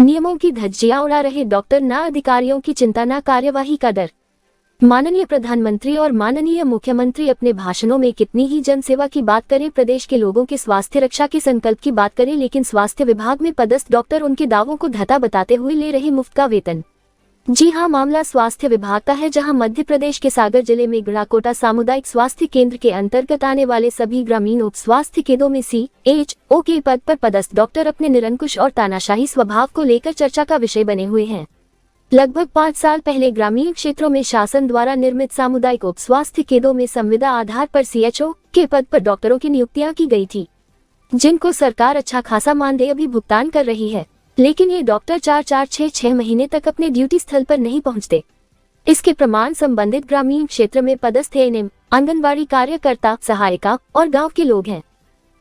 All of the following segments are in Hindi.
नियमों की धज्जियां उड़ा रहे डॉक्टर, ना अधिकारियों की चिंता ना कार्यवाही का डर। माननीय प्रधानमंत्री और माननीय मुख्यमंत्री अपने भाषणों में कितनी ही जनसेवा की बात करें, प्रदेश के लोगों के स्वास्थ्य रक्षा के संकल्प की बात करें, लेकिन स्वास्थ्य विभाग में पदस्थ डॉक्टर उनके दावों को धता बताते हुए ले रहे मुफ्त का वेतन। जी हां, मामला स्वास्थ्य विभाग का है, जहां मध्य प्रदेश के सागर जिले में गढ़ाकोटा सामुदायिक स्वास्थ्य केंद्र के अंतर्गत आने वाले सभी ग्रामीण उप स्वास्थ्य केंद्रों में CHO के पद पर पदस्थ डॉक्टर अपने निरंकुश और तानाशाही स्वभाव को लेकर चर्चा का विषय बने हुए हैं। लगभग 5 साल पहले ग्रामीण क्षेत्रों में शासन द्वारा निर्मित सामुदायिक उप स्वास्थ्य केंद्रों में संविदा आधार पर CHO के पद पर डॉक्टरों की नियुक्तियां की गई थी, जिनको सरकार अच्छा खासा मानदेय भी भुगतान कर रही है, लेकिन ये डॉक्टर 4-6 महीने तक अपने ड्यूटी स्थल पर नहीं पहुंचते। इसके प्रमाण संबंधित ग्रामीण क्षेत्र में पदस्थ ANM, आंगनबाड़ी कार्यकर्ता, सहायिका और गांव के लोग हैं,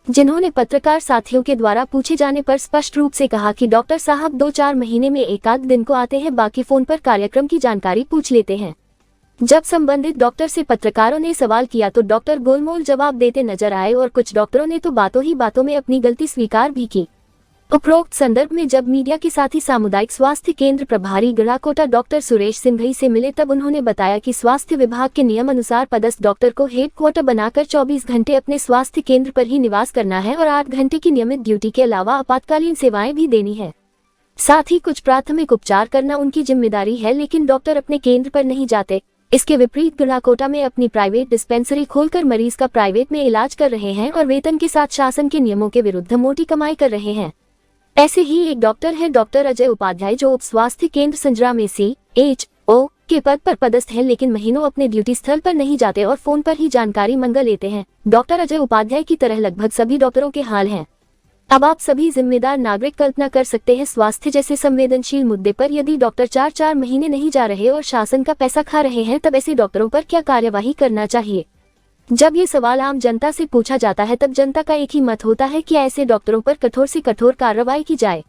जिन्होंने पत्रकार साथियों के द्वारा पूछे जाने पर स्पष्ट रूप से कहा कि डॉक्टर साहब 2-4 महीने में एक आध दिन को आते हैं, बाकी फोन पर कार्यक्रम की जानकारी पूछ लेते हैं। जब संबंधित डॉक्टर से पत्रकारों ने सवाल किया तो डॉक्टर गोलमोल जवाब देते नजर आए और कुछ डॉक्टरों ने तो बातों ही बातों में अपनी गलती स्वीकार भी की। उपरोक्त संदर्भ में जब मीडिया के साथ ही सामुदायिक स्वास्थ्य केंद्र प्रभारी गढ़ाकोटा डॉक्टर सुरेश सिंघई से मिले, तब उन्होंने बताया कि स्वास्थ्य विभाग के नियम अनुसार पदस्थ डॉक्टर को हेडक्वार्टर बनाकर 24 घंटे अपने स्वास्थ्य केंद्र पर ही निवास करना है और 8 घंटे की नियमित ड्यूटी के अलावा आपातकालीन सेवाएं भी देनी है। साथ ही कुछ प्राथमिक उपचार करना उनकी जिम्मेदारी है, लेकिन डॉक्टर अपने केंद्र पर नहीं जाते। इसके विपरीत गढ़ाकोटा में अपनी प्राइवेट डिस्पेंसरी खोलकर मरीज का प्राइवेट में इलाज कर रहे हैं और वेतन के साथ शासन के नियमों के विरुद्ध मोटी कमाई कर रहे हैं। ऐसे ही एक डॉक्टर है डॉक्टर अजय उपाध्याय, जो उप स्वास्थ्य केंद्र संजरा में CHO के पद पर पदस्थ है, लेकिन महीनों अपने ड्यूटी स्थल पर नहीं जाते और फोन पर ही जानकारी मंगा लेते हैं। डॉक्टर अजय उपाध्याय की तरह लगभग सभी डॉक्टरों के हाल हैं। अब आप सभी जिम्मेदार नागरिक कल्पना कर सकते हैं, स्वास्थ्य जैसे संवेदनशील मुद्दे पर यदि डॉक्टर 4-4 महीने नहीं जा रहे और शासन का पैसा खा रहे हैं, तब ऐसे डॉक्टरों पर क्या कार्यवाही करना चाहिए। जब ये सवाल आम जनता से पूछा जाता है, तब जनता का एक ही मत होता है कि ऐसे डॉक्टरों पर कठोर से कठोर कार्रवाई की जाए,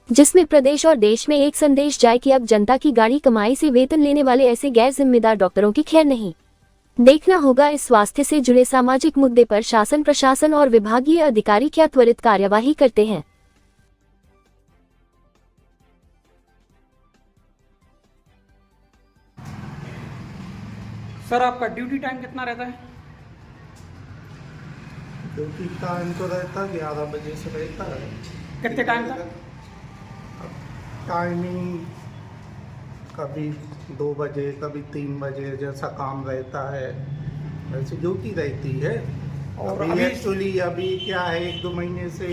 जिसमें प्रदेश और देश में एक संदेश जाए कि अब जनता की गाड़ी कमाई से वेतन लेने वाले ऐसे गैर जिम्मेदार डॉक्टरों की खैर नहीं। देखना होगा इस स्वास्थ्य से जुड़े सामाजिक मुद्दे पर शासन, प्रशासन और विभागीय अधिकारी क्या त्वरित कार्यवाही करते हैं। सर, आपका ड्यूटी टाइम कितना रहता है? ड्यूटी टाइम तो रहता 11 बजे से रहता है। कितने टाइम तक? टाइमिंग कभी 2 बजे, कभी 3 बजे, जैसा काम रहता है वैसे ड्यूटी रहती है। और अभी एक्चुअली अभी क्या है, 1-2 महीने से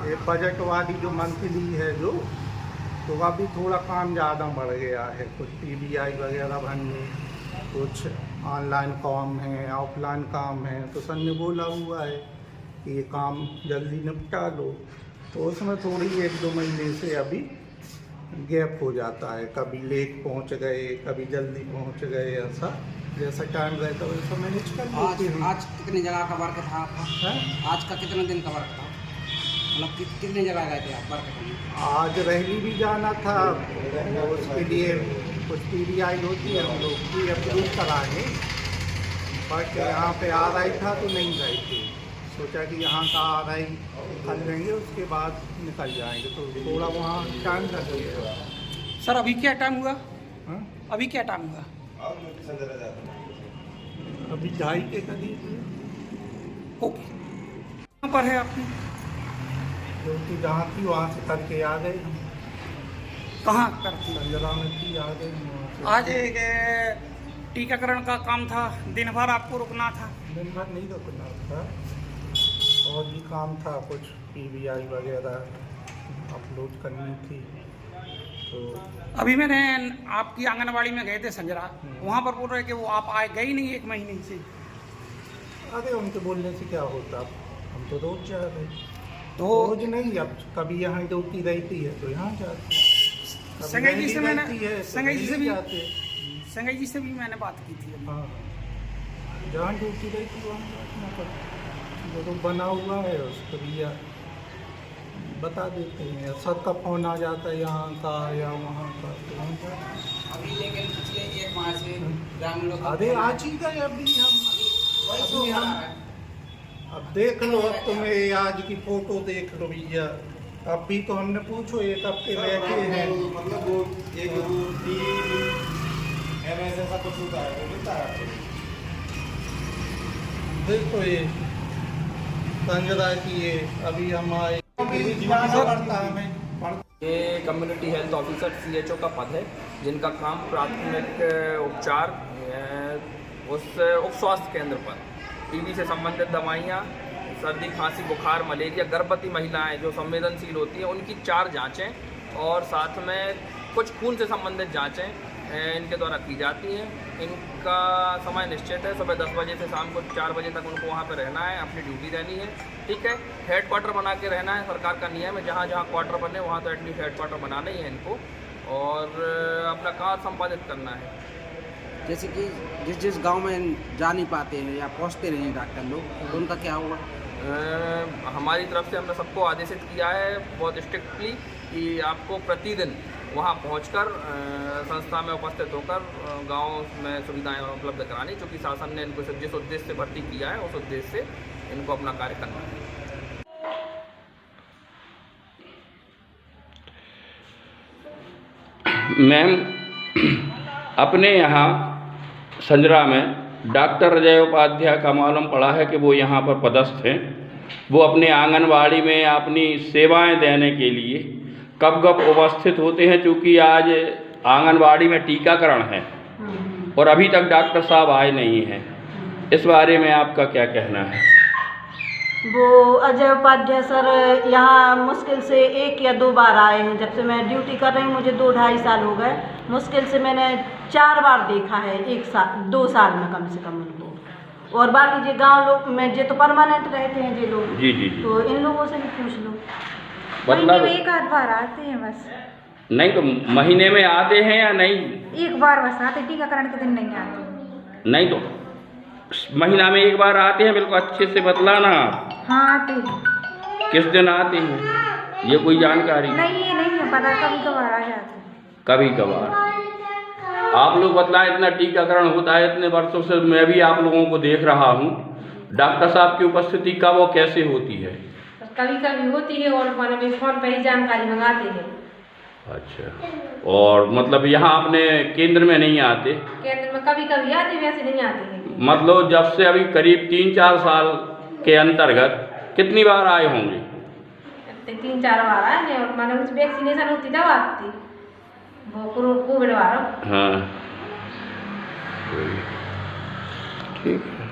ये बजट वाली जो मंथली है जो, तो अभी थोड़ा काम ज़्यादा बढ़ गया है। कुछ PBI वगैरह भरने, कुछ ऑनलाइन काम है, ऑफलाइन काम है, तो सर ने बोला हुआ है कि ये काम जल्दी निपटा लो, तो उसमें थोड़ी 1-2 महीने से अभी गैप हो जाता है। कभी लेट पहुंच गए, कभी जल्दी पहुंच गए, ऐसा जैसा टाइम रहता है वैसा मैनेज कर लेते हैं। आज कितनी जगह का वर्क था आपका? आज का कितने दिन का वर्क था? मतलब कितनी जगह गए थे आप वर्क करने? आज रैली भी जाना था, उसके लिए कुछ PBI होती है, हम लोग की अप्रूव कराएंगे, बट यहाँ पे RI था तो नहीं गए थे। सोचा कि यहाँ का RI कर लेंगे, उसके बाद निकल जाएंगे, तो थोड़ा वहाँ टाइम लगेगा। सर, अभी क्या टाइम हुआ? हाँ? अभी क्या टाइम हुआ? अभी 2:30 के करीब। ओके, कहाँ पर है आपकी? क्योंकि जहाँ थी वहाँ से करके आ गए हम। कहाँ करती? संजरा में थी, आ गए हम वहाँ से। आज एक टीकाकरण का काम था, दिन भर आपको रुकना था? दिन भर नहीं रुकना था, और भी काम था, कुछ PBI वगैरह अपलोड करनी थी। तो अभी मैंने आपकी आंगनबाड़ी में गए थे संजरा, वहाँ पर बोल रहे कि वो आप आए गए नहीं 1 महीने से। अरे उनके बोलने से क्या होता, हम तो रोज जा रहे। तो रोज नहीं, अब कभी यहाँ ड्यूटी रहती है तो यहाँ जाते, संजय जी से मैंने संजय जी से भी मैंने बात की थी। हाँ, जहाँ ड्यूटी रहती है वहाँ जाना पड़ता, जो तो बना हुआ है उसको भी बता देते हैं। सबका फोन आ जाता है यहाँ का या वहाँ का, तो वहाँ जाते। अभी लेकिन पिछले 1 माह से ग्रामीण लोग अरे आज ही गए अभी हम अब देख लो, अब तुम्हें आज की फोटो देख लो भैया। अब भी तो हमने पूछो, एक हफ्ते बैठे हैं। मतलब वो एक वो MS ऐसा कुछ होता है, वो मिलता है आपको? देखो ये संजरा की ये अभी हम आए ये कम्युनिटी हेल्थ ऑफिसर CHO का पद है, जिनका काम प्राथमिक उपचार उस उप स्वास्थ्य केंद्र पर TB से संबंधित दवाइयाँ, सर्दी खांसी बुखार मलेरिया, गर्भवती महिलाएं जो संवेदनशील होती हैं उनकी 4 जांचें और साथ में कुछ खून से संबंधित जांचें इनके द्वारा की जाती हैं। इनका समय निश्चित है, सुबह 10 बजे से शाम को 4 बजे तक उनको वहाँ पर रहना है, अपनी ड्यूटी रहनी है। ठीक है, हेड क्वार्टर बना के रहना है, सरकार का नियम है, जहाँ जहाँ क्वार्टर बने वहाँ तो एटलीस्ट हेड क्वार्टर बनाना ही है इनको, और अपना कार्य संपादित करना है। जैसे कि जिस जिस गांव में जा नहीं पाते हैं या पहुंचते नहीं हैं डॉक्टर लोग, तो उनका क्या होगा? हमारी तरफ से हमने सबको आदेशित किया है बहुत स्ट्रिक्टली कि आपको प्रतिदिन वहाँ पहुंचकर संस्था में उपस्थित होकर गांव में सुविधाएं उपलब्ध करानी, चूँकि शासन ने इनको जिस उद्देश्य से भर्ती किया है उस उद्देश्य से इनको अपना कार्य करना है। मैम, अपने यहाँ संजरा में डॉक्टर अजय उपाध्याय का मालूम पड़ा है कि वो यहाँ पर पदस्थ हैं। वो अपने आंगनवाड़ी में अपनी सेवाएं देने के लिए कब कब उपस्थित होते हैं, चूँकि आज आंगनवाड़ी में टीकाकरण है और अभी तक डॉक्टर साहब आए नहीं हैं। इस बारे में आपका क्या कहना है? वो अजय उपाध्याय सर यहाँ मुश्किल से 1 या 2 बार आए हैं। जब से मैं ड्यूटी कर रही हूँ, मुझे 2-2.5 साल हो गए। मुश्किल से मैंने 4 बार देखा है 2 साल में कम से कम उनको। और बाकी जो गांव लोग में जो तो परमानेंट रहते हैं जो लोग, जी, तो इन लोगों से भी पूछ लो। मतलब 1 बार आते हैं बस। नहीं तो महीने में आते हैं या नहीं? 1 बार बस आते, टीकाकरण के दिन नहीं आते। नहीं तो महीना में 1 बार आते हैं, बिल्कुल अच्छे से बतलाना। हाँ आते हैं। किस दिन आते हैं ये कोई जानकारी? नहीं, ये नहीं है पता, कभी कभार आ जाते हैं। कभी कभार। आप लोग बतलाएं, इतना टीकाकरण होता है इतने वर्षों से, मैं भी आप लोगों को देख रहा हूँ। डॉक्टर साहब की उपस्थिति कब और कैसे होती है? कभी कभी होती है और मैंने फ़ोन पर ही जानकारी मंगाते हैं। अच्छा, और मतलब यहाँ अपने केंद्र में नहीं आते? केंद्र में कभी कभी आते, वैसे नहीं आते हैं। मतलब जब से अभी करीब 3-4 साल के अंतर्गत कितनी बार आए होंगे? 3-4 बार आए हैं। और मैंने उस वैक्सीनेशन होती दवा आती वो कोविड वाला। हाँ, ठीक है।